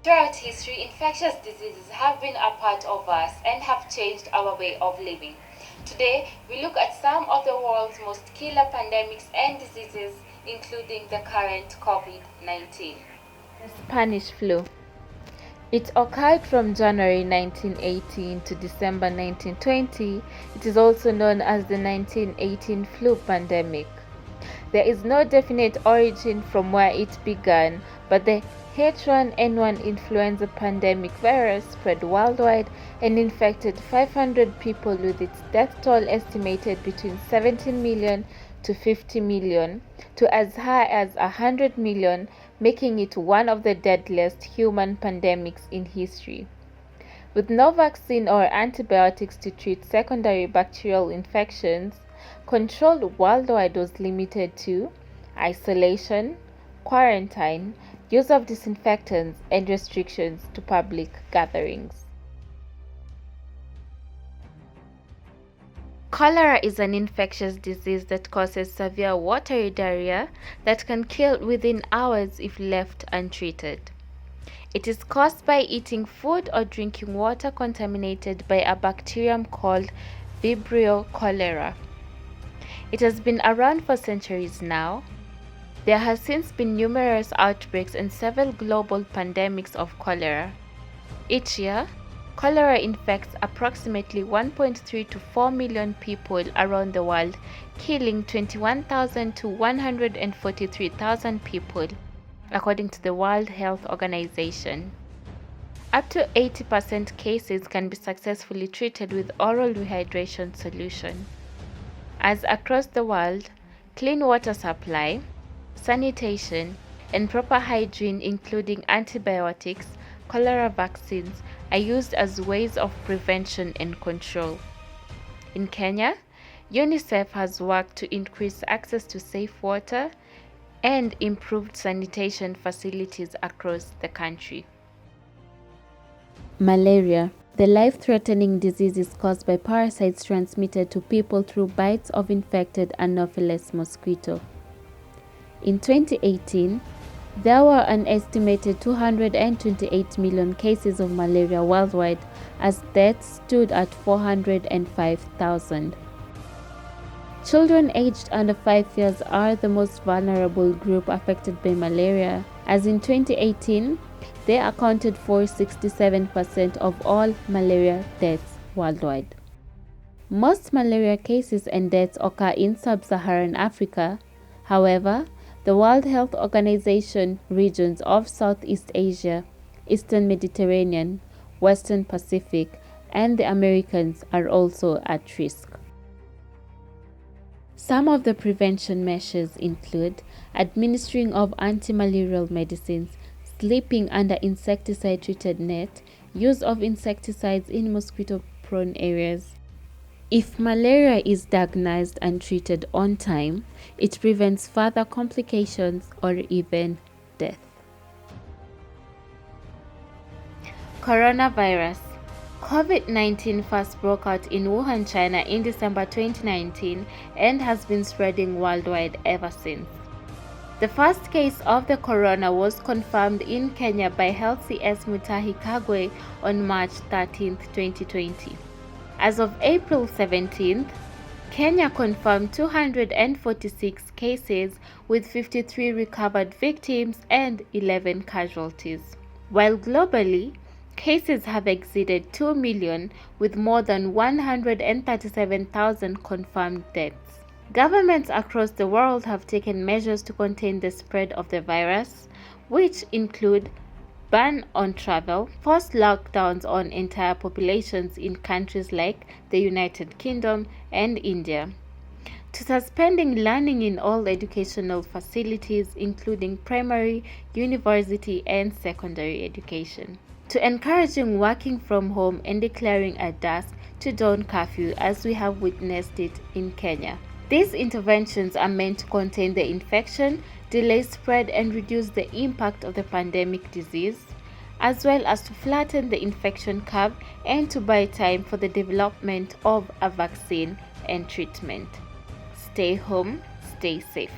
Throughout history, infectious diseases have been a part of us and have changed our way of living. Today, we look at some of the world's most killer pandemics and diseases, including the current COVID-19. The Spanish flu. It occurred from January 1918 to December 1920. It is also known as the 1918 flu pandemic. There is no definite origin from where it began, but the H1N1 influenza pandemic virus spread worldwide and infected 500 people, with its death toll estimated between 17 million to 50 million to as high as 100 million, making it one of the deadliest human pandemics in history. With no vaccine or antibiotics to treat secondary bacterial infections, control worldwide was limited to isolation, quarantine, use of disinfectants, and restrictions to public gatherings. Cholera is an infectious disease that causes severe watery diarrhea that can kill within hours if left untreated. It is caused by eating food or drinking water contaminated by a bacterium called Vibrio cholerae. It has been around for centuries now. There has since been numerous outbreaks and several global pandemics of cholera. Each year, cholera infects approximately 1.3 to 4 million people around the world, killing 21,000 to 143,000 people, according to the World Health Organization. Up to 80% cases can be successfully treated with oral rehydration solution. As across the world, clean water supply, sanitation, and proper hygiene, including antibiotics, cholera vaccines, are used as ways of prevention and control. In Kenya, UNICEF has worked to increase access to safe water and improved sanitation facilities across the country. Malaria. The life-threatening disease is caused by parasites transmitted to people through bites of infected Anopheles mosquito. In 2018, there were an estimated 228 million cases of malaria worldwide, as deaths stood at 405,000. Children aged under 5 years are the most vulnerable group affected by malaria, as in 2018, they accounted for 67% of all malaria deaths worldwide. Most malaria cases and deaths occur in sub-Saharan Africa. However, the World Health Organization regions of Southeast Asia, Eastern Mediterranean, Western Pacific, and the Americas are also at risk. Some of the prevention measures include administering of anti-malarial medicines, sleeping under insecticide-treated net, use of insecticides in mosquito-prone areas. If malaria is diagnosed and treated on time, it prevents further complications or even death. Coronavirus. COVID-19 first broke out in Wuhan, China in December 2019 and has been spreading worldwide ever since. The first case of the corona was confirmed in Kenya by Health CS Mutahi Kagwe on March 13, 2020. As of April 17th, Kenya confirmed 246 cases with 53 recovered victims and 11 casualties. While globally, cases have exceeded 2 million with more than 137,000 confirmed deaths. Governments across the world have taken measures to contain the spread of the virus, which include ban on travel, forced lockdowns on entire populations in countries like the United Kingdom and India, to suspending learning in all educational facilities, including primary, university, and secondary education, to encouraging working from home and declaring a dusk to dawn curfew, as we have witnessed it in Kenya. These interventions are meant to contain the infection, delay spread, and reduce the impact of the pandemic disease, as well as to flatten the infection curve and to buy time for the development of a vaccine and treatment. Stay home, stay safe.